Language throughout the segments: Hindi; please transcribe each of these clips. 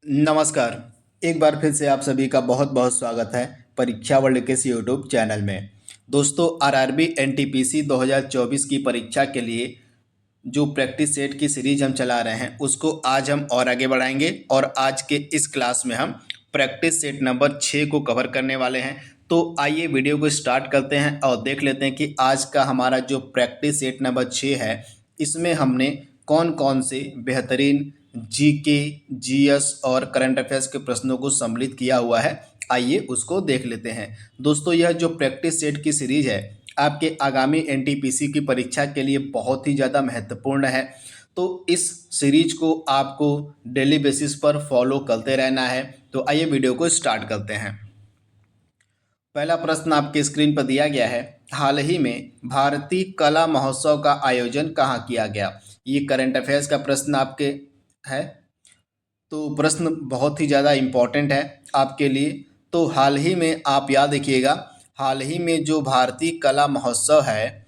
नमस्कार। एक बार फिर से आप सभी का बहुत बहुत स्वागत है परीक्षा वर्ल्ड के इस यूट्यूब चैनल में। दोस्तों, आरआरबी एनटीपीसी 2024 की परीक्षा के लिए जो प्रैक्टिस सेट की सीरीज हम चला रहे हैं उसको आज हम और आगे बढ़ाएंगे और आज के इस क्लास में हम प्रैक्टिस सेट नंबर 6 को कवर करने वाले हैं। तो आइए वीडियो को स्टार्ट करते हैं और देख लेते हैं कि आज का हमारा जो प्रैक्टिस सेट नंबर 6 है इसमें हमने कौन कौन से बेहतरीन जीके, जीएस और करंट अफेयर्स के प्रश्नों को सम्मिलित किया हुआ है। आइए उसको देख लेते हैं। दोस्तों, यह जो प्रैक्टिस सेट की सीरीज है आपके आगामी एनटीपीसी की परीक्षा के लिए बहुत ही ज़्यादा महत्वपूर्ण है। तो इस सीरीज को आपको डेली बेसिस पर फॉलो करते रहना है। तो आइए वीडियो को स्टार्ट करते हैं। पहला प्रश्न आपके स्क्रीन पर दिया गया है, हाल ही में भारतीय कला महोत्सव का आयोजन कहाँ किया गया। ये करंट अफेयर्स का प्रश्न आपके है। तो प्रश्न बहुत ही ज़्यादा इम्पोर्टेंट है आपके लिए। तो हाल ही में आप याद रखिएगा, हाल ही में जो भारतीय कला महोत्सव है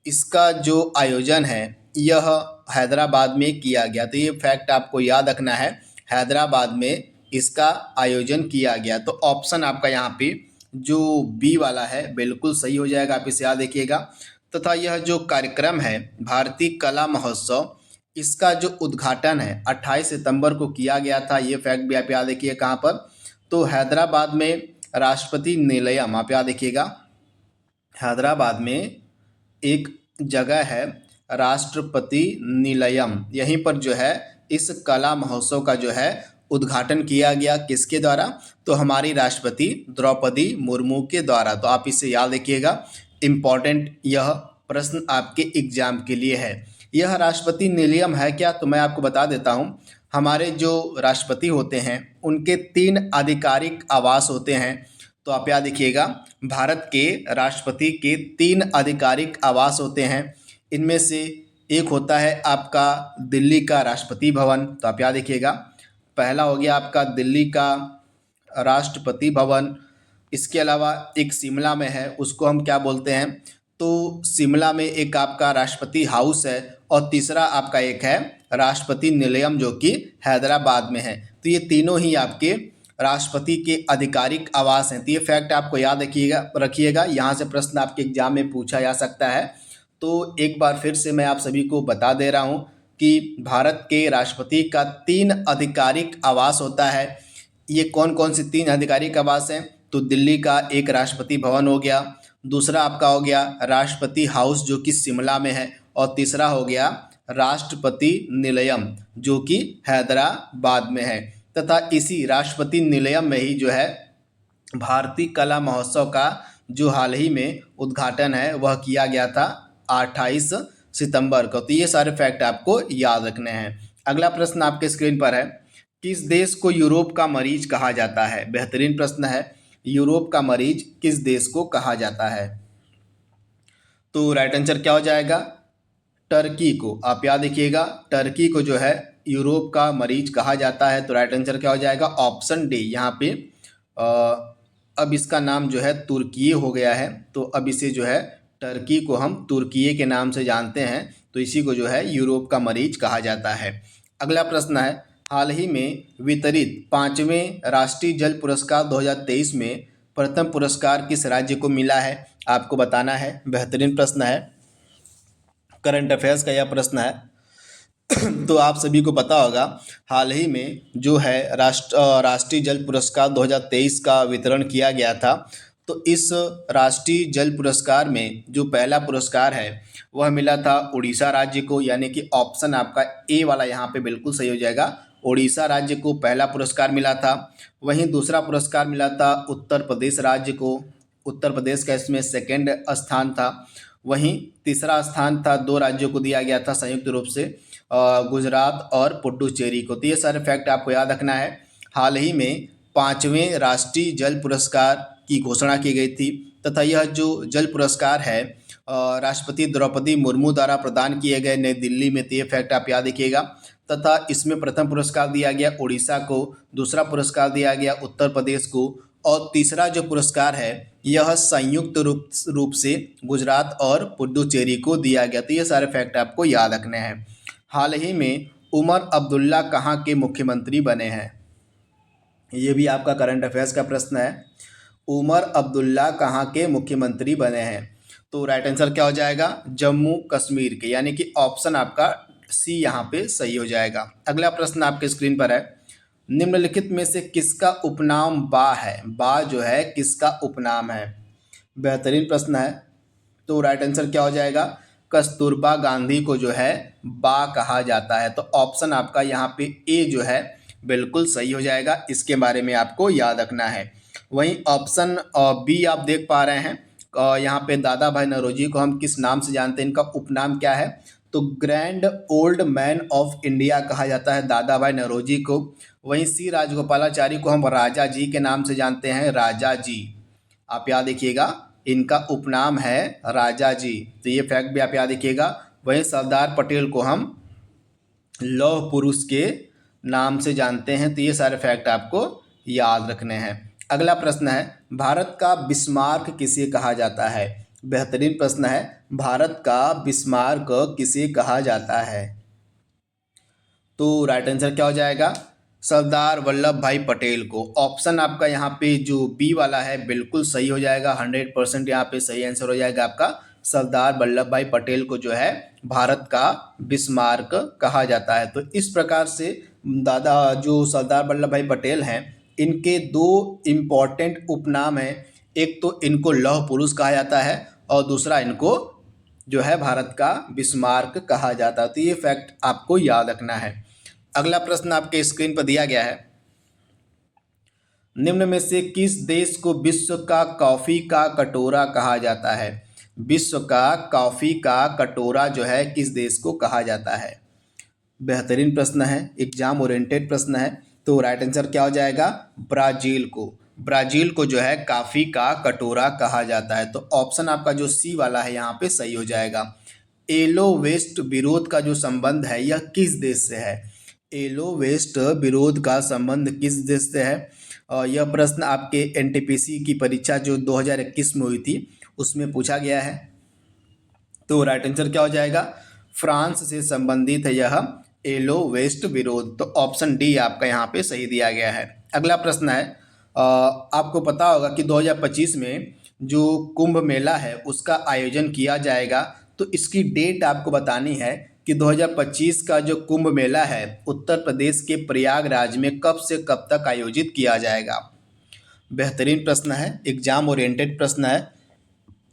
इसका जो आयोजन है यह हैदराबाद में किया गया। तो ये फैक्ट आपको याद रखना है, हैदराबाद में इसका आयोजन किया गया। तो ऑप्शन आपका यहाँ पे जो बी वाला है बिल्कुल सही हो जाएगा, आप इसे याद रखिएगा। तथा यह जो कार्यक्रम है भारतीय कला महोत्सव इसका जो उद्घाटन है 28 सितंबर को किया गया था। ये फैक्ट भी आप याद रखिए कहाँ पर, तो हैदराबाद में राष्ट्रपति निलयम, आप याद रखिएगा हैदराबाद में एक जगह है राष्ट्रपति निलयम, यहीं पर जो है इस कला महोत्सव का जो है उद्घाटन किया गया। किसके द्वारा, तो हमारी राष्ट्रपति द्रौपदी मुर्मू के द्वारा। तो आप इसे याद रखिएगा, इम्पॉर्टेंट यह प्रश्न आपके एग्जाम के लिए है। यह राष्ट्रपति निलयम है क्या, तो मैं आपको बता देता हूँ। हमारे जो राष्ट्रपति होते हैं उनके 3 आधिकारिक आवास होते हैं। तो आप याद रखिएगा, भारत के राष्ट्रपति के 3 आधिकारिक आवास होते हैं। इनमें से एक होता है आपका दिल्ली का राष्ट्रपति भवन, तो आप याद रखिएगा पहला हो गया आपका दिल्ली का राष्ट्रपति भवन। इसके अलावा एक शिमला में है, उसको हम क्या बोलते हैं, तो शिमला में एक आपका राष्ट्रपति हाउस है। और तीसरा आपका एक है राष्ट्रपति निलयम जो कि हैदराबाद में है। तो ये तीनों ही आपके राष्ट्रपति के आधिकारिक आवास हैं। तो ये फैक्ट आपको याद रखिएगा, यहाँ से प्रश्न आपके एग्जाम में पूछा जा सकता है। तो एक बार फिर से मैं आप सभी को बता दे रहा हूँ कि भारत के राष्ट्रपति का 3 आधिकारिक आवास होता है। ये कौन कौन सी 3 आधिकारिक आवास हैं, तो दिल्ली का एक राष्ट्रपति भवन हो गया, दूसरा आपका हो गया राष्ट्रपति हाउस जो कि शिमला में है, और तीसरा हो गया राष्ट्रपति निलयम जो कि हैदराबाद में है। तथा इसी राष्ट्रपति निलयम में ही जो है भारतीय कला महोत्सव का जो हाल ही में उद्घाटन है वह किया गया था 28 सितंबर को। तो ये सारे फैक्ट आपको याद रखने हैं। अगला प्रश्न आपके स्क्रीन पर है, किस देश को यूरोप का मरीज कहा जाता है। बेहतरीन प्रश्न है, यूरोप का मरीज किस देश को कहा जाता है। तो राइट आंसर क्या हो जाएगा, टर्की को। आप याद रखिएगा टर्की को जो है यूरोप का मरीज कहा जाता है। तो राइट आंसर क्या हो जाएगा, ऑप्शन डी। यहाँ पे अब इसका नाम जो है तुर्की हो गया है, तो अब इसे जो है टर्की को हम तुर्की के नाम से जानते हैं। तो इसी को जो है यूरोप का मरीज कहा जाता है। अगला प्रश्न है, हाल ही में वितरित 5वें राष्ट्रीय जल पुरस्कार 2023 में प्रथम पुरस्कार किस राज्य को मिला है, आपको बताना है। बेहतरीन प्रश्न है, करंट अफेयर्स का यह प्रश्न है। तो आप सभी को पता होगा हाल ही में जो है राष्ट्रीय जल पुरस्कार 2023 का वितरण किया गया था। तो इस राष्ट्रीय जल पुरस्कार में जो पहला पुरस्कार है वह मिला था उड़ीसा राज्य को, यानी कि ऑप्शन आपका ए वाला यहाँ पे बिल्कुल सही हो जाएगा। उड़ीसा राज्य को पहला पुरस्कार मिला था। वहीं दूसरा पुरस्कार मिला था उत्तर प्रदेश राज्य को, उत्तर प्रदेश का इसमें सेकेंड स्थान था। वहीं तीसरा स्थान था 2 राज्यों को दिया गया था संयुक्त रूप से, गुजरात और पुडुचेरी को। तो ये सारे फैक्ट आपको याद रखना है। हाल ही में 5वें राष्ट्रीय जल पुरस्कार की घोषणा की गई थी। तथा यह जो जल पुरस्कार है राष्ट्रपति द्रौपदी मुर्मू द्वारा प्रदान किए गए नई दिल्ली में। तो ये फैक्ट आप याद रखिएगा। तथा इसमें प्रथम पुरस्कार दिया गया उड़ीसा को, दूसरा पुरस्कार दिया गया उत्तर प्रदेश को, और तीसरा जो पुरस्कार है यह संयुक्त रूप से गुजरात और पुडुचेरी को दिया गया। तो ये सारे फैक्ट आपको याद रखने हैं। हाल ही में उमर अब्दुल्ला कहाँ के मुख्यमंत्री बने हैं। ये भी आपका करंट अफेयर्स का प्रश्न है। उमर अब्दुल्ला कहाँ के मुख्यमंत्री बने हैं? तो राइट आंसर क्या हो जाएगा? जम्मू कश्मीर के, यानी कि ऑप्शन आपका सी यहाँ पे सही हो जाएगा। अगला प्रश्न आपके स्क्रीन पर है, निम्नलिखित में से किसका उपनाम बा है? बा जो है किसका उपनाम है? बेहतरीन प्रश्न है। तो राइट आंसर क्या हो जाएगा? कस्तूरबा गांधी को जो है बा कहा जाता है। तो ऑप्शन आपका यहाँ पे ए जो है बिल्कुल सही हो जाएगा। इसके बारे में आपको याद रखना है। वहीं ऑप्शन बी आप देख पा रहे हैं, यहाँ पे दादा भाई नौरोजी को हम किस नाम से जानते हैं? इनका उपनाम क्या है? तो grand old man of India कहा जाता है दादा भाई नौरोजी को। वहीं सी राजगोपालाचारी को हम राजा जी के नाम से जानते हैं, राजा जी। आप याद रखिएगा, इनका उपनाम है राजा जी। तो ये फैक्ट भी आप याद रखिएगा। वहीं सरदार पटेल को हम लौह पुरुष के नाम से जानते हैं। तो ये सारे फैक्ट आपको याद रखने हैं। अगला प्रश्न है, भारत का बिस्मार्क किसे कहा जाता है? बेहतरीन प्रश्न है। भारत का बिस्मार्क किसे कहा जाता है? तो राइट आंसर क्या हो जाएगा? सरदार वल्लभ भाई पटेल को। ऑप्शन आपका यहाँ पे जो बी वाला है बिल्कुल सही हो जाएगा। 100% यहाँ पे सही आंसर हो जाएगा आपका। सरदार वल्लभ भाई पटेल को जो है भारत का बिस्मार्क कहा जाता है। तो इस प्रकार से दादा जो सरदार वल्लभ भाई पटेल हैं, इनके दो इम्पॉर्टेंट उपनाम हैं। एक तो इनको लौह पुरुष कहा जाता है और दूसरा इनको जो है भारत का बिस्मार्क कहा जाता है। तो ये फैक्ट आपको याद रखना है। अगला प्रश्न आपके स्क्रीन पर दिया गया है, निम्न में से किस देश को विश्व का कॉफी का कटोरा कहा जाता है? विश्व का कॉफी का कटोरा जो है किस देश को कहा जाता है? बेहतरीन प्रश्न है, एग्जाम ओरिएंटेड प्रश्न है। तो राइट आंसर क्या हो जाएगा? ब्राजील को। ब्राजील को जो है कॉफी का कटोरा कहा जाता है। तो ऑप्शन आपका जो सी वाला है यहाँ पे सही हो जाएगा। एलो वेस्ट विरोध का जो संबंध है यह किस देश से है? एलो वेस्ट विरोध का संबंध किस देश से है? यह प्रश्न आपके एनटीपीसी की परीक्षा जो 2021 में हुई थी उसमें पूछा गया है। तो राइट आंसर क्या हो जाएगा? फ्रांस से संबंधित है यह एलो वेस्ट विरोध। तो ऑप्शन डी आपका यहाँ पे सही दिया गया है। अगला प्रश्न है, आपको पता होगा कि 2025 में जो कुंभ मेला है उसका आयोजन किया जाएगा। तो इसकी डेट आपको बतानी है कि 2025 का जो कुंभ मेला है उत्तर प्रदेश के प्रयागराज में कब से कब तक आयोजित किया जाएगा? बेहतरीन प्रश्न है, एग्जाम ओरिएंटेड प्रश्न है।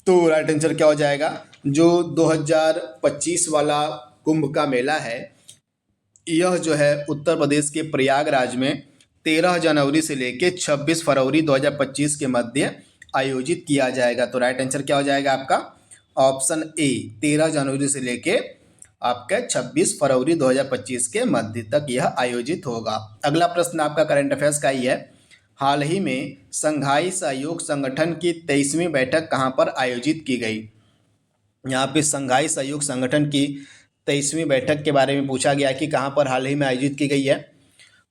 तो राइट आंसर क्या हो जाएगा? जो 2025 वाला कुंभ का मेला है यह जो है उत्तर प्रदेश के प्रयागराज में 13 जनवरी से लेकर 26 फरवरी 2025 के मध्य आयोजित किया जाएगा। तो राइट आंसर क्या हो जाएगा आपका? ऑप्शन ए, 13 जनवरी से लेके आपका 26 फरवरी 2025 के मध्य तक यह आयोजित होगा। अगला प्रश्न आपका करंट अफेयर्स का ही है, हाल ही में संघाई सहयोग संगठन की 23वीं बैठक कहाँ पर आयोजित की गई? यहाँ पे संघाई सहयोग संगठन की 23वीं बैठक के बारे में पूछा गया कि कहाँ पर हाल ही में आयोजित की गई है।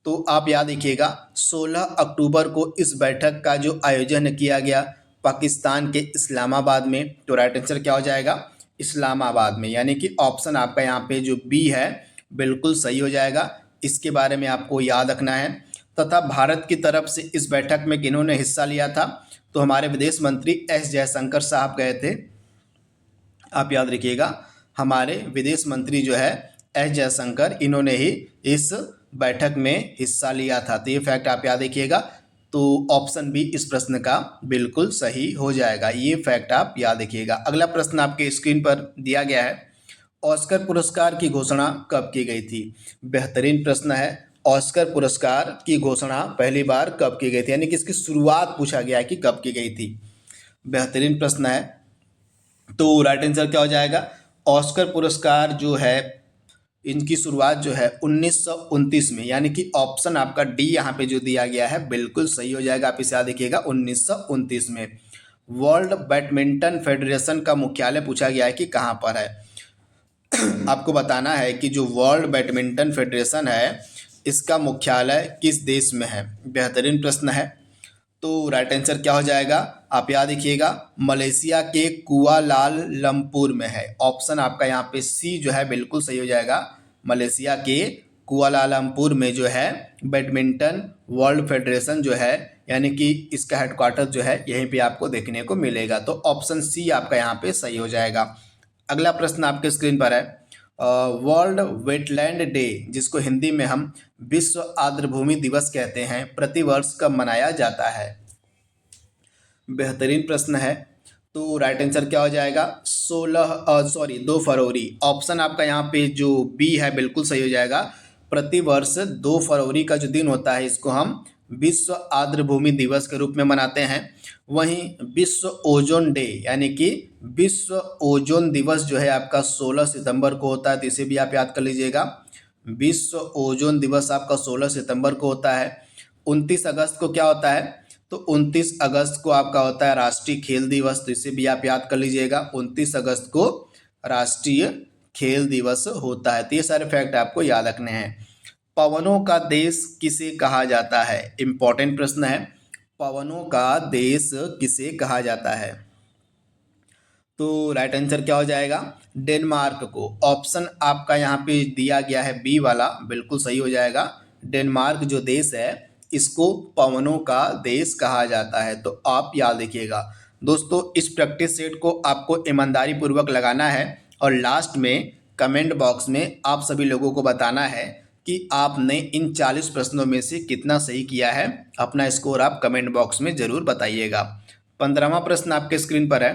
तो आप याद रखिएगा 16 अक्टूबर को इस बैठक का जो आयोजन किया गया पाकिस्तान के इस्लामाबाद में। तो राइट आंसर क्या हो जाएगा? इस्लामाबाद में, यानी कि ऑप्शन आपका यहाँ पे जो बी है बिल्कुल सही हो जाएगा। इसके बारे में आपको याद रखना है। तथा भारत की तरफ से इस बैठक में किन्होंने हिस्सा लिया था? तो हमारे विदेश मंत्री एस जयशंकर साहब गए थे। आप याद रखिएगा, हमारे विदेश मंत्री जो है एस जयशंकर, इन्होंने ही इस बैठक में हिस्सा लिया था। तो ये फैक्ट आप याद रखिएगा। तो ऑप्शन बी इस प्रश्न का बिल्कुल सही हो जाएगा। ये फैक्ट आप याद रखिएगा। अगला प्रश्न आपके स्क्रीन पर दिया गया है, ऑस्कर पुरस्कार की घोषणा कब की गई थी? बेहतरीन प्रश्न है। ऑस्कर पुरस्कार की घोषणा पहली बार कब की गई थी, यानी कि इसकी शुरुआत पूछा गया है कि कब की गई थी। बेहतरीन प्रश्न है। तो राइट आंसर क्या हो जाएगा? ऑस्कर पुरस्कार जो है इनकी शुरुआत जो है 1929 में, यानी कि ऑप्शन आपका डी यहाँ पे जो दिया गया है बिल्कुल सही हो जाएगा। आप इसे याद रखिएगा 1929 में। वर्ल्ड बैडमिंटन फेडरेशन का मुख्यालय पूछा गया है कि कहाँ पर है? आपको बताना है कि जो वर्ल्ड बैडमिंटन फेडरेशन है इसका मुख्यालय किस देश में है। बेहतरीन प्रश्न है। तो राइट आंसर क्या हो जाएगा? आप याद रखिएगा मलेशिया के कुआलालंपुर में है। ऑप्शन आपका यहाँ पे सी जो है बिल्कुल सही हो जाएगा, मलेशिया के कुआलालंपुर में जो है बैडमिंटन वर्ल्ड फेडरेशन जो है, यानी कि इसका हेडक्वार्टर जो है यहीं पे आपको देखने को मिलेगा। तो ऑप्शन सी आपका यहाँ पे सही हो जाएगा। अगला प्रश्न आपके स्क्रीन पर है, वर्ल्ड वेटलैंड डे, जिसको हिंदी में हम विश्व आर्द्रभूमि दिवस कहते हैं, प्रतिवर्ष कब मनाया जाता है? बेहतरीन प्रश्न है। तो राइट आंसर क्या हो जाएगा? 2 फरवरी। ऑप्शन आपका यहाँ पे जो बी है बिल्कुल सही हो जाएगा। प्रतिवर्ष 2 फरवरी का जो दिन होता है इसको हम विश्व आर्द्रभूमि दिवस के रूप में मनाते हैं। वहीं विश्व ओजोन डे यानी कि विश्व ओजोन दिवस जो है आपका 16 सितंबर को होता है, तो इसे भी आप याद कर लीजिएगा। विश्व ओजोन दिवस आपका 16 सितंबर को होता है। 29 अगस्त को क्या होता है? तो 29 अगस्त को आपका होता है राष्ट्रीय खेल दिवस, तो इसे भी आप याद कर लीजिएगा। 29 अगस्त को राष्ट्रीय खेल दिवस होता है। तो ये सारे फैक्ट आपको याद रखने हैं। पवनों का देश किसे कहा जाता है? इंपॉर्टेंट प्रश्न है। पवनों का देश किसे कहा जाता है? तो राइट आंसर क्या हो जाएगा? डेनमार्क को। ऑप्शन आपका यहाँ पे दिया गया है बी वाला, बिल्कुल सही हो जाएगा। डेनमार्क जो देश है इसको पवनों का देश कहा जाता है, तो आप याद रखिएगा। दोस्तों इस प्रैक्टिस सेट को आपको ईमानदारी पूर्वक लगाना है और लास्ट में कमेंट बॉक्स में आप सभी लोगों को बताना है कि आपने इन 40 प्रश्नों में से कितना सही किया है। अपना स्कोर आप कमेंट बॉक्स में ज़रूर बताइएगा। 15वां प्रश्न आपके स्क्रीन पर है,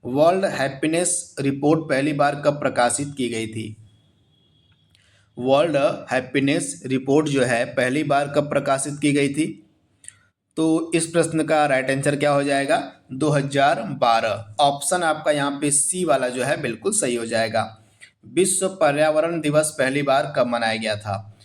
वर्ल्ड हैप्पीनेस रिपोर्ट पहली बार कब प्रकाशित की गई थी? वर्ल्ड हैप्पीनेस रिपोर्ट जो है पहली बार कब प्रकाशित की गई थी? तो इस प्रश्न का राइट आंसर क्या हो जाएगा? 2012। ऑप्शन आपका यहाँ पे सी वाला जो है बिल्कुल सही हो जाएगा। विश्व पर्यावरण दिवस पहली बार कब मनाया गया था?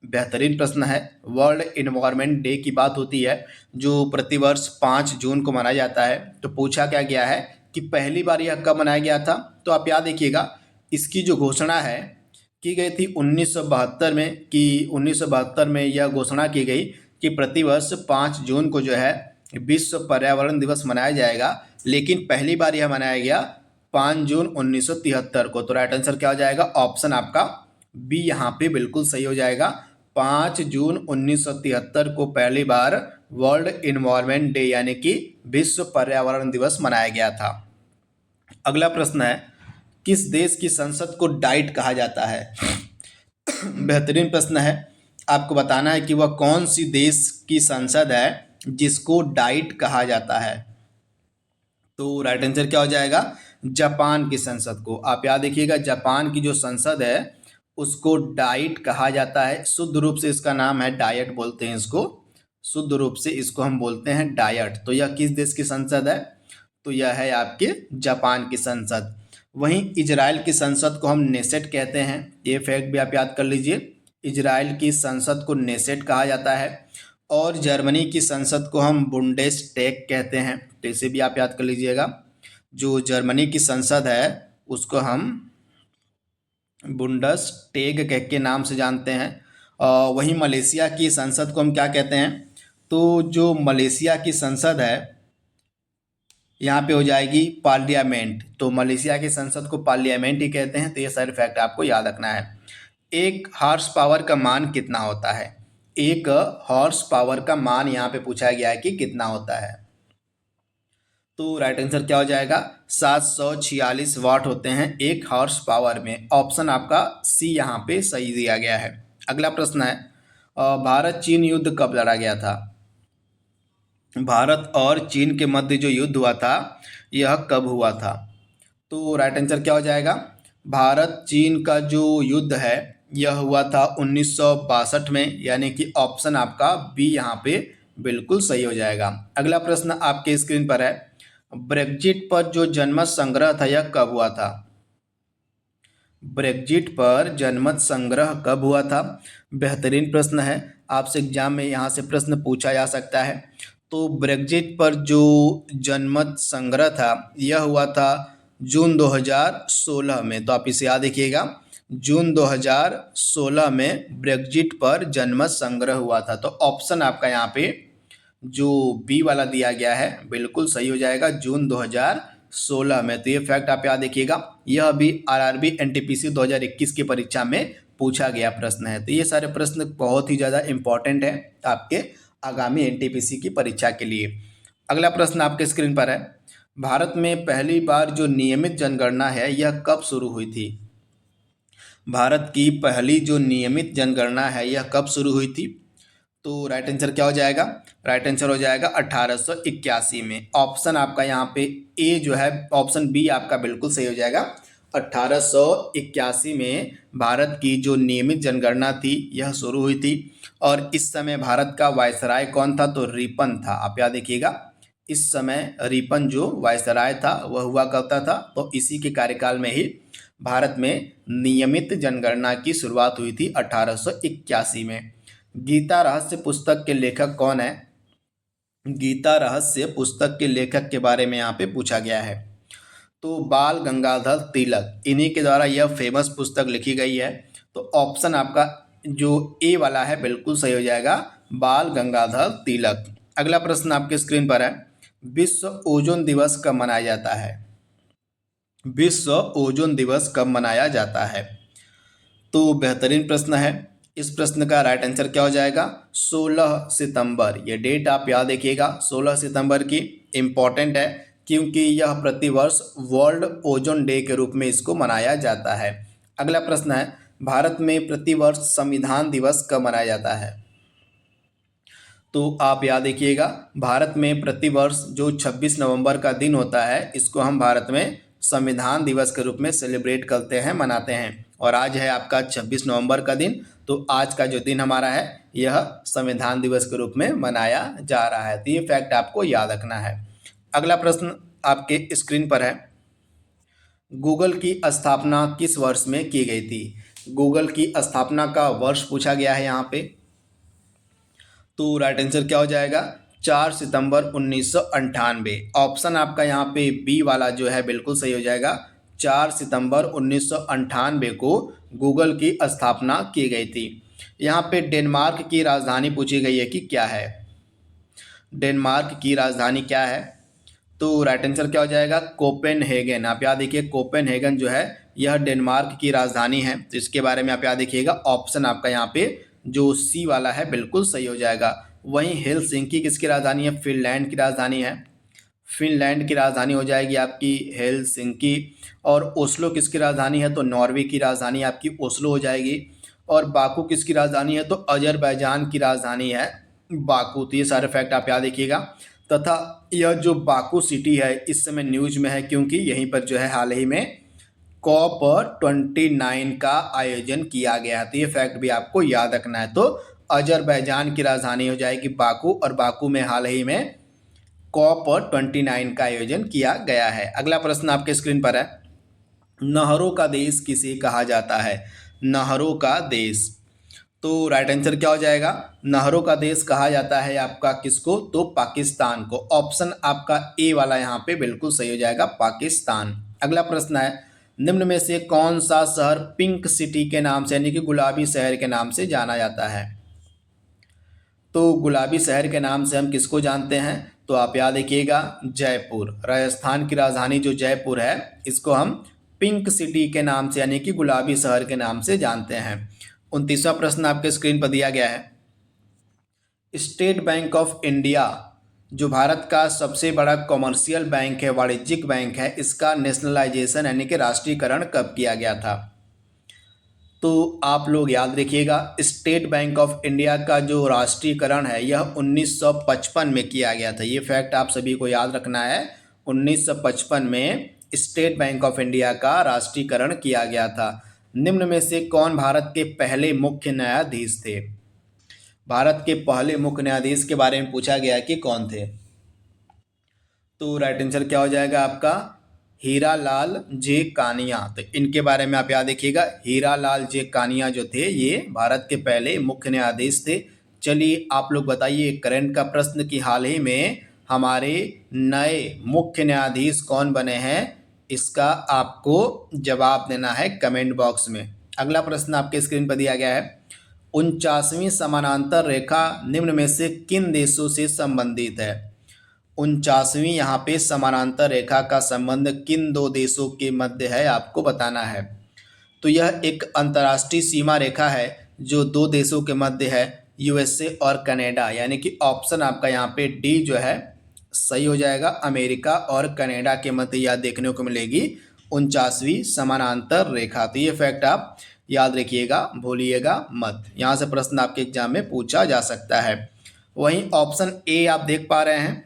बेहतरीन प्रश्न है। वर्ल्ड इन्वायरमेंट डे की बात होती है जो प्रतिवर्ष 5 जून को मनाया जाता है। तो पूछा क्या गया है कि पहली बार यह कब मनाया गया था? तो आप याद रखिएगा इसकी जो घोषणा है की गई थी 1972 में, कि 1972 में यह घोषणा की गई कि प्रतिवर्ष 5 जून को जो है विश्व पर्यावरण दिवस मनाया जाएगा, लेकिन पहली बार यह मनाया गया 5 जून 1973 को। तो राइट आंसर क्या हो जाएगा? ऑप्शन आपका बी यहाँ पे बिल्कुल सही हो जाएगा। 5 जून 1973 को पहली बार वर्ल्ड इन्वायरमेंट डे यानी कि विश्व पर्यावरण दिवस मनाया गया था। अगला प्रश्न है, किस देश की संसद को डाइट कहा जाता है? बेहतरीन प्रश्न है। आपको बताना है कि वह कौन सी देश की संसद है जिसको डाइट कहा जाता है। तो राइट आंसर क्या हो जाएगा? जापान की संसद को। आप याद रखिएगा जापान की जो संसद है उसको डाइट कहा जाता है। शुद्ध रूप से इसका नाम है डायट बोलते हैं इसको। शुद्ध रूप से इसको हम बोलते हैं डायट। तो यह किस देश की संसद है? तो यह है आपके जापान की संसद। वहीं इजराइल की संसद को हम नेसेट कहते हैं। ये फैक्ट भी आप याद कर लीजिए। इजराइल की संसद को नेसेट कहा जाता है। और जर्मनी की संसद को हम बुंडेसटैग कहते हैं। तो इसे भी आप याद कर लीजिएगा। जो जर्मनी की संसद है उसको हम बुंडेसटैग कह के नाम से जानते हैं। वहीं मलेशिया की संसद को हम क्या कहते हैं? तो जो मलेशिया की संसद है यहाँ पे हो जाएगी पार्लियामेंट। तो मलेशिया की संसद को पार्लियामेंट ही कहते हैं। तो ये सारे फैक्ट आपको याद रखना है। एक हॉर्स पावर का मान कितना होता है? एक हॉर्स पावर का मान यहाँ पे पूछा गया है कि कितना होता है। तो राइट आंसर क्या हो जाएगा? 746 वाट होते हैं एक हॉर्स पावर में। ऑप्शन आपका सी यहाँ पे सही दिया गया है। अगला प्रश्न है, भारत चीन युद्ध कब लड़ा गया था? भारत और चीन के मध्य जो युद्ध हुआ था यह कब हुआ था? तो राइट आंसर क्या हो जाएगा? भारत चीन का जो युद्ध है यह हुआ था 1962 में, यानी कि ऑप्शन आपका बी यहाँ पे बिल्कुल सही हो जाएगा। अगला प्रश्न आपके स्क्रीन पर है, ब्रेक्जिट पर जो जनमत संग्रह था यह कब हुआ था? ब्रेक्जिट पर जनमत संग्रह कब हुआ था? बेहतरीन प्रश्न है। आपसे एग्जाम में यहाँ से प्रश्न पूछा जा सकता है। तो ब्रेक्जिट पर जो जनमत संग्रह था यह हुआ था जून 2016 में। तो आप इसे याद रखिएगा, जून 2016 में ब्रेक्जिट पर जनमत संग्रह हुआ था। तो ऑप्शन आपका यहाँ पे जो बी वाला दिया गया है बिल्कुल सही हो जाएगा, जून 2016 में। तो ये फैक्ट आप याद रखिएगा। यह भी आरआरबी एनटीपीसी 2021 की परीक्षा में पूछा गया प्रश्न है। तो ये सारे प्रश्न बहुत ही ज़्यादा इम्पॉर्टेंट है आपके आगामी एनटीपीसी की परीक्षा के लिए। अगला प्रश्न आपके स्क्रीन पर है, भारत में पहली बार जो नियमित जनगणना है यह कब शुरू हुई थी? भारत की पहली जो नियमित जनगणना है यह कब शुरू हुई थी? तो राइट आंसर क्या हो जाएगा? राइट आंसर हो जाएगा 1881 में। ऑप्शन आपका यहाँ पे ए जो है, ऑप्शन बी आपका बिल्कुल सही हो जाएगा। 1881 में भारत की जो नियमित जनगणना थी यह शुरू हुई थी। और इस समय भारत का वायसराय कौन था? तो रिपन था। आप याद देखिएगा, इस समय रिपन जो वायसराय था वह हुआ करता था। तो इसी के कार्यकाल में ही भारत में नियमित जनगणना की शुरुआत हुई थी 1881 में। गीता रहस्य पुस्तक के लेखक कौन है? गीता रहस्य पुस्तक के लेखक के बारे में यहाँ पे पूछा गया है। तो बाल गंगाधर तिलक, इन्हीं के द्वारा यह फेमस पुस्तक लिखी गई है। तो ऑप्शन आपका जो ए वाला है बिल्कुल सही हो जाएगा, बाल गंगाधर तिलक। अगला प्रश्न आपके स्क्रीन पर है, विश्व ओजोन दिवस कब मनाया जाता है? विश्व ओजोन दिवस कब मनाया जाता है? तो बेहतरीन प्रश्न है। इस प्रश्न का राइट आंसर क्या हो जाएगा? 16 सितंबर। ये डेट आप याद रखिएगा, 16 सितंबर की इम्पॉर्टेंट है क्योंकि यह प्रतिवर्ष वर्ल्ड ओजोन डे के रूप में इसको मनाया जाता है। अगला प्रश्न है, भारत में प्रतिवर्ष संविधान दिवस कब मनाया जाता है? तो आप याद रखिएगा, भारत में प्रतिवर्ष जो 26 नवंबर का दिन होता है इसको हम भारत में संविधान दिवस के रूप में सेलिब्रेट करते हैं, मनाते हैं। और आज है आपका 26 नवंबर का दिन। तो आज का जो दिन हमारा है यह संविधान दिवस के रूप में मनाया जा रहा है। तो ये फैक्ट आपको याद रखना है। अगला प्रश्न आपके स्क्रीन पर है, गूगल की स्थापना किस वर्ष में की गई थी? गूगल की स्थापना का वर्ष पूछा गया है यहाँ पे। तो राइट आंसर क्या हो जाएगा? 4 सितंबर 1998। ऑप्शन आपका यहाँ पे बी वाला जो है बिल्कुल सही हो जाएगा। 4 सितंबर 1998 को गूगल की स्थापना की गई थी। यहाँ पे डेनमार्क की राजधानी पूछी गई है कि क्या है? डेनमार्क की राजधानी क्या है? तो राइट आंसर क्या हो जाएगा? कोपेनहेगन। आप याद देखिए, कोपेनहेगन जो है यह डेनमार्क की राजधानी है। तो इसके बारे में आप याद देखिएगा, ऑप्शन आपका यहाँ पे जो सी वाला है बिल्कुल सही हो जाएगा। वहीं हेलसिंकी किसकी राजधानी है? फिनलैंड की राजधानी है। फिनलैंड की राजधानी हो जाएगी आपकी हेलसिंकी। और ओस्लो किसकी राजधानी है? तो नॉर्वे की राजधानी आपकी ओस्लो हो जाएगी। और बाकू किसकी राजधानी है? तो अजरबैजान की राजधानी है बाकू। तो ये सारे फैक्ट आप याद रखिएगा। तथा यह जो बाकू सिटी है इस समय न्यूज में है क्योंकि यहीं पर जो है हाल ही में कॉप 29 का आयोजन किया गया है। तो ये फैक्ट भी आपको याद रखना है। तो अजरबैजान की राजधानी हो जाएगी बाकू, और बाकू में हाल ही में कॉप 29 का आयोजन किया गया है। अगला प्रश्न आपके स्क्रीन पर है, नहरों का देश किसे कहा जाता है? नहरों का देश। तो राइट आंसर क्या हो जाएगा? नहरों का देश कहा जाता है आपका किसको? तो पाकिस्तान को। ऑप्शन आपका ए वाला यहाँ पे बिल्कुल सही हो जाएगा, पाकिस्तान। अगला प्रश्न है, निम्न में से कौन सा शहर पिंक सिटी के नाम से यानी कि गुलाबी शहर के नाम से जाना जाता है? तो गुलाबी शहर के नाम से हम किसको जानते हैं? तो आप याद रखिएगा, जयपुर। राजस्थान की राजधानी जो जयपुर है इसको हम पिंक सिटी के नाम से यानी कि गुलाबी शहर के नाम से जानते हैं। 29वां प्रश्न आपके स्क्रीन पर दिया गया है, स्टेट बैंक ऑफ इंडिया जो भारत का सबसे बड़ा कॉमर्शियल बैंक है, वाणिज्यिक बैंक है, इसका नेशनलाइजेशन यानी कि राष्ट्रीयकरण कब किया गया था? तो आप लोग याद रखिएगा, स्टेट बैंक ऑफ इंडिया का जो राष्ट्रीयकरण है यह 1955 में किया गया था। ये फैक्ट आप सभी को याद रखना है। 1955 में स्टेट बैंक ऑफ इंडिया का राष्ट्रीयकरण किया गया था। निम्न में से कौन भारत के पहले मुख्य न्यायाधीश थे? भारत के पहले मुख्य न्यायाधीश के बारे में पूछा गया कि कौन थे। तो राइट आंसर क्या हो जाएगा आपका? हीरालाल जे कानिया। तो इनके बारे में आप याद रखिएगा, हीरालाल जे कानिया जो थे ये भारत के पहले मुख्य न्यायाधीश थे। चलिए आप लोग बताइए करंट का प्रश्न कि हाल ही में हमारे नए मुख्य न्यायाधीश कौन बने हैं, इसका आपको जवाब देना है कमेंट बॉक्स में। अगला प्रश्न आपके स्क्रीन पर दिया गया है, 49वीं समानांतर रेखा निम्न में से किन देशों से संबंधित है? 49वीं यहाँ पे समानांतर रेखा का संबंध किन दो देशों के मध्य है आपको बताना है। तो यह एक अंतर्राष्ट्रीय सीमा रेखा है जो दो देशों के मध्य है, यूएसए और कनाडा, यानी कि ऑप्शन आपका यहाँ पे डी जो है सही हो जाएगा। अमेरिका और कनाडा के मध्य यह देखने को मिलेगी 49वीं समानांतर रेखा। तो ये फैक्ट आप याद रखिएगा, भूलिएगा मत। यहाँ से प्रश्न आपके एग्जाम में पूछा जा सकता है। वहीं ऑप्शन ए आप देख पा रहे हैं,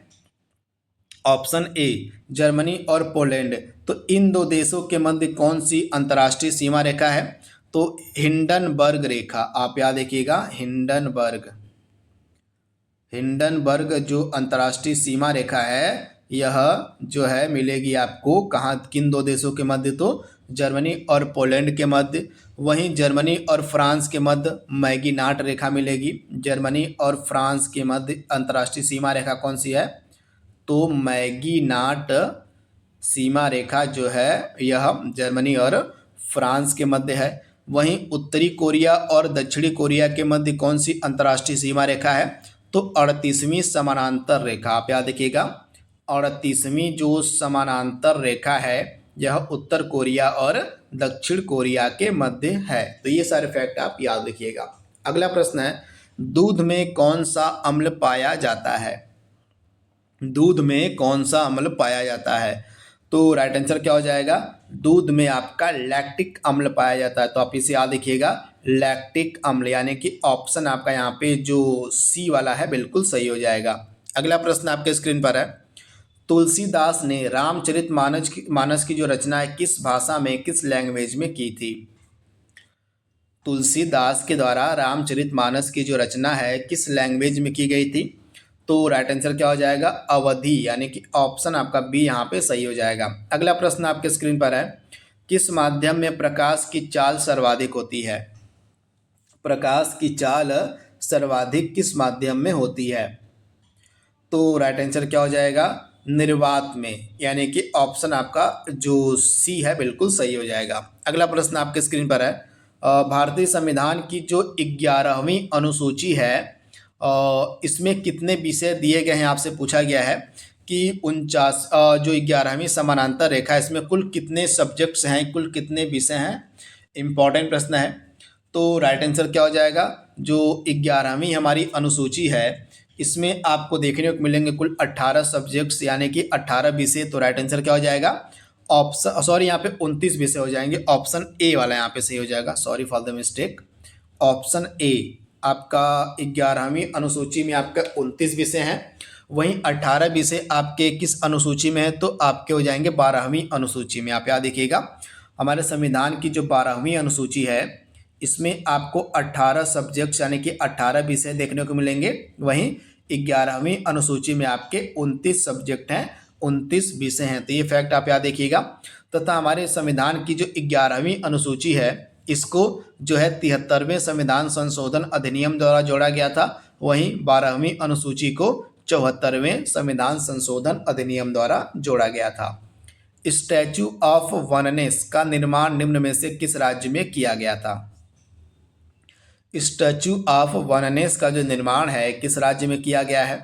ऑप्शन ए जर्मनी और पोलैंड। तो इन दो देशों के मध्य कौन सी अंतर्राष्ट्रीय सीमा रेखा है? तो हिंडनबर्ग रेखा, आप याद रखिएगा हिंडनबर्ग जो अंतर्राष्ट्रीय सीमा रेखा है, यह जो है मिलेगी आपको कहाँ, किन दो देशों के मध्य? तो जर्मनी और पोलैंड के मध्य। वहीं जर्मनी और फ्रांस के मध्य मैगीनाट रेखा मिलेगी। जर्मनी और फ्रांस के मध्य अंतर्राष्ट्रीय सीमा रेखा कौन सी है? तो मैगीनाट सीमा रेखा जो है यह जर्मनी और फ्रांस के मध्य है। वहीं उत्तरी कोरिया और दक्षिणी कोरिया के मध्य कौन सी अंतर्राष्ट्रीय सीमा रेखा है? तो 38वीं समानांतर रेखा, आप याद रखिएगा 38वीं जो समानांतर रेखा है यह उत्तर कोरिया और दक्षिण कोरिया के मध्य है। तो ये सारे फैक्ट आप याद रखिएगा। अगला प्रश्न है, दूध में कौन सा अम्ल पाया जाता है? दूध में कौन सा अम्ल पाया जाता है? तो राइट आंसर क्या हो जाएगा? दूध में आपका लैक्टिक अम्ल पाया जाता है। तो आप इसे याद रखिएगा लैक्टिक अम्ल, यानी कि ऑप्शन आपका यहाँ पे जो सी वाला है बिल्कुल सही हो जाएगा। अगला प्रश्न आपके स्क्रीन पर है, तुलसीदास ने रामचरितमानस की जो रचना है किस भाषा में, किस लैंग्वेज में की थी? तुलसीदास के द्वारा रामचरितमानस की जो रचना है किस लैंग्वेज में की गई थी? तो राइट आंसर क्या हो जाएगा? अवधी, यानी कि ऑप्शन आपका बी यहाँ पे सही हो जाएगा। अगला प्रश्न आपके स्क्रीन पर है, किस माध्यम में प्रकाश की चाल सर्वाधिक होती है? प्रकाश की चाल सर्वाधिक किस माध्यम में होती है? तो राइट आंसर क्या हो जाएगा? निर्वात में, यानी कि ऑप्शन आपका जो सी है बिल्कुल सही हो जाएगा। अगला प्रश्न आपके स्क्रीन पर है, भारतीय संविधान की जो 11वीं अनुसूची है इसमें कितने विषय दिए गए हैं? आपसे पूछा गया है कि 49 जो 11वीं समानांतर रेखा है इसमें कुल कितने सब्जेक्ट्स हैं, कुल कितने विषय हैं? इंपॉर्टेंट प्रश्न है। तो राइट आंसर क्या हो जाएगा? जो 11वीं हमारी अनुसूची है इसमें आपको देखने को मिलेंगे कुल 18 सब्जेक्ट्स, यानी कि 18 विषय। तो राइट आंसर क्या हो जाएगा? ऑप्शन सॉरी यहाँ पे 29 विषय हो जाएंगे। ऑप्शन ए वाला यहाँ पे सही हो जाएगा, sorry for the mistake. Option A आपका 11वीं अनुसूची में आपका 29 विषय हैं। वहीं 18 विषय आपके किस अनुसूची में है? तो आपके हो जाएंगे 12वीं अनुसूची में। आप याद देखिएगा हमारे संविधान की जो 12वीं अनुसूची है इसमें आपको 18 सब्जेक्ट्स यानी कि 18 विषय देखने को मिलेंगे। वहीं 11वीं अनुसूची में आपके 29 सब्जेक्ट हैं, 29 विषय हैं। तो ये फैक्ट आप याद देखिएगा। तथा हमारे संविधान की जो 11वीं अनुसूची है इसको जो है 73वें संविधान संशोधन अधिनियम द्वारा जोड़ा गया था। वहीं 12वीं अनुसूची को 74वें संविधान संशोधन अधिनियम द्वारा जोड़ा गया था। स्टैच्यू ऑफ वननेस का निर्माण निम्न में से किस राज्य में किया गया था? स्टैच्यू ऑफ वननेस का जो निर्माण है किस राज्य में किया गया है?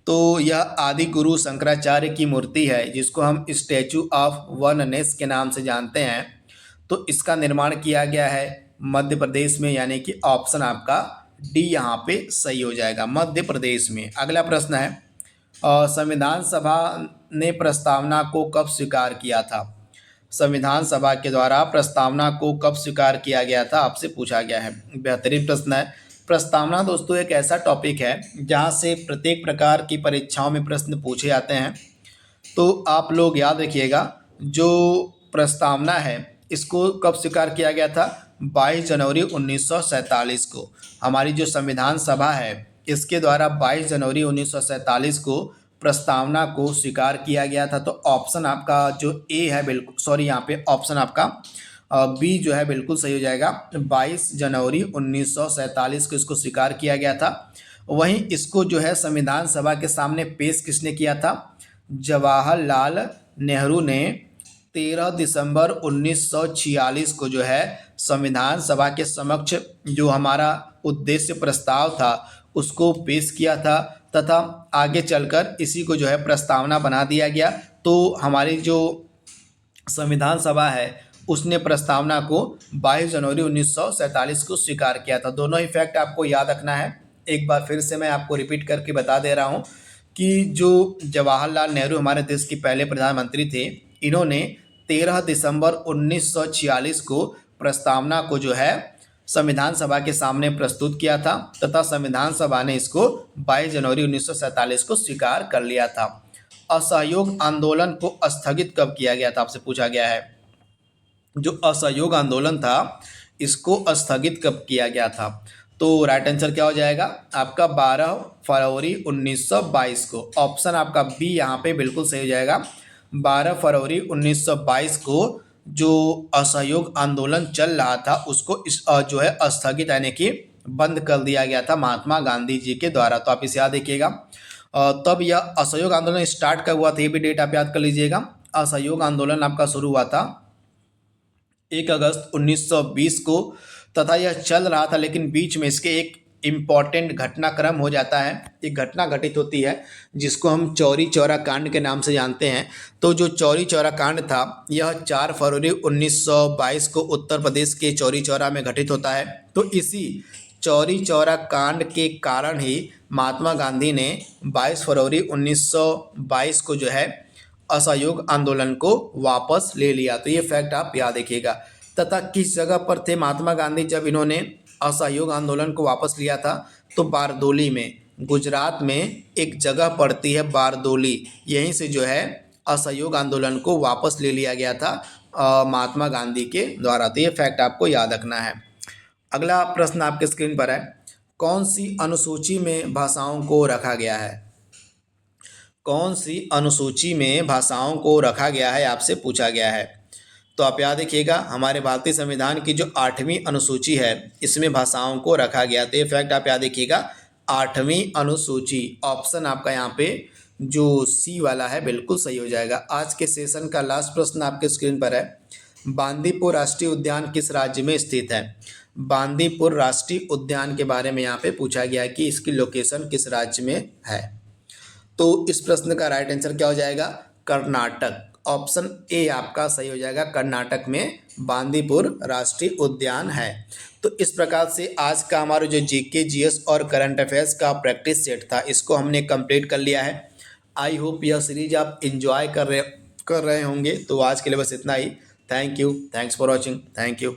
तो यह आदि गुरु शंकराचार्य की मूर्ति है जिसको हम स्टैच्यू ऑफ वननेस के नाम से जानते हैं। तो इसका निर्माण किया गया है मध्य प्रदेश में, यानी कि ऑप्शन आपका डी यहाँ पे सही हो जाएगा, मध्य प्रदेश में। अगला प्रश्न है, संविधान सभा ने प्रस्तावना को कब स्वीकार किया था? संविधान सभा के द्वारा प्रस्तावना को कब स्वीकार किया गया था? आपसे पूछा गया है। बेहतरीन प्रश्न है। प्रस्तावना दोस्तों एक ऐसा टॉपिक है जहाँ से प्रत्येक प्रकार की परीक्षाओं में प्रश्न पूछे जाते हैं। तो आप लोग याद रखिएगा जो प्रस्तावना है इसको कब स्वीकार किया गया था? 22 जनवरी 1947 को। हमारी जो संविधान सभा है इसके द्वारा 22 जनवरी 1947 को प्रस्तावना को स्वीकार किया गया था। तो ऑप्शन आपका जो ए है बिल्कुल सॉरी यहाँ पे ऑप्शन आपका बी जो है बिल्कुल सही हो जाएगा। 22 जनवरी 1947 को इसको स्वीकार किया गया था। वहीं इसको जो है संविधान सभा के सामने पेश किसने किया था? जवाहरलाल नेहरू ने 13 दिसंबर 1946 को जो है संविधान सभा के समक्ष जो हमारा उद्देश्य प्रस्ताव था उसको पेश किया था तथा आगे चलकर इसी को जो है प्रस्तावना बना दिया गया। तो हमारी जो संविधान सभा है उसने प्रस्तावना को 22 जनवरी 1947 को स्वीकार किया था। दोनों ही फैक्ट आपको याद रखना है। एक बार फिर से मैं आपको रिपीट करके बता दे रहा हूँ कि जो जवाहरलाल नेहरू हमारे देश के पहले प्रधानमंत्री थे, इन्होंने 13 दिसंबर 1946 को प्रस्तावना को जो है संविधान सभा के सामने प्रस्तुत किया था तथा संविधान सभा ने इसको 22 जनवरी 1947 को स्वीकार कर लिया था। असहयोग आंदोलन को स्थगित कब किया गया था, आपसे पूछा गया है। जो असहयोग आंदोलन था इसको स्थगित कब किया गया था? तो राइट आंसर क्या हो जाएगा आपका 12 फरवरी 1922 को। ऑप्शन आपका बी यहाँ पे बिल्कुल सही हो जाएगा। 12 फरवरी 1922 को जो असहयोग आंदोलन चल रहा था उसको जो है स्थगित यानी कि बंद कर दिया गया था महात्मा गांधी जी के द्वारा। तो आप इसे याद रखिएगा। तब यह असहयोग आंदोलन स्टार्ट कब हुआ था ये भी डेट आप याद कर लीजिएगा। असहयोग आंदोलन आपका शुरू हुआ था 1 अगस्त 1920 को तथा यह चल रहा था, लेकिन बीच में इसके एक इम्पॉर्टेंट घटनाक्रम हो जाता है। एक घटना घटित होती है जिसको हम चौरी चौरा कांड के नाम से जानते हैं। तो जो चौरी चौरा कांड था यह 4 फरवरी 1922 को उत्तर प्रदेश के चौरी चौरा में घटित होता है। तो इसी चौरी चौरा कांड के कारण ही महात्मा गांधी ने 22 फरवरी 1922 को जो है असहयोग आंदोलन को वापस ले लिया। तो ये फैक्ट आप याद रखिएगा। तथा किस जगह पर थे महात्मा गांधी जब इन्होंने असहयोग आंदोलन को वापस लिया था? तो बारदोली में, गुजरात में एक जगह पड़ती है बारदोली, यहीं से जो है असहयोग आंदोलन को वापस ले लिया गया था महात्मा गांधी के द्वारा। तो ये फैक्ट आपको याद रखना है। अगला प्रश्न आपके स्क्रीन पर है, कौन सी अनुसूची में भाषाओं को रखा गया है? कौन सी अनुसूची में भाषाओं को रखा गया है आपसे पूछा गया है। तो आप याद रखिएगा हमारे भारतीय संविधान की जो 8वीं अनुसूची है इसमें भाषाओं को रखा गया। तो ये फैक्ट आप याद रखिएगा 8वीं अनुसूची। ऑप्शन आपका यहाँ पे जो सी वाला है बिल्कुल सही हो जाएगा। आज के सेशन का लास्ट प्रश्न आपके स्क्रीन पर है, बांदीपुर राष्ट्रीय उद्यान किस राज्य में स्थित है? बांदीपुर राष्ट्रीय उद्यान के बारे में यहाँ पे पूछा गया है कि इसकी लोकेशन किस राज्य में है। तो इस प्रश्न का राइट आंसर क्या हो जाएगा? कर्नाटक। ऑप्शन ए आपका सही हो जाएगा। कर्नाटक में बांदीपुर राष्ट्रीय उद्यान है। तो इस प्रकार से आज का हमारा जो जीके जीएस और करंट अफेयर्स का प्रैक्टिस सेट था इसको हमने कंप्लीट कर लिया है। आई होप यह सीरीज आप एंजॉय कर रहे होंगे। तो आज के लिए बस इतना ही। Thank you, thanks for watching, thank you.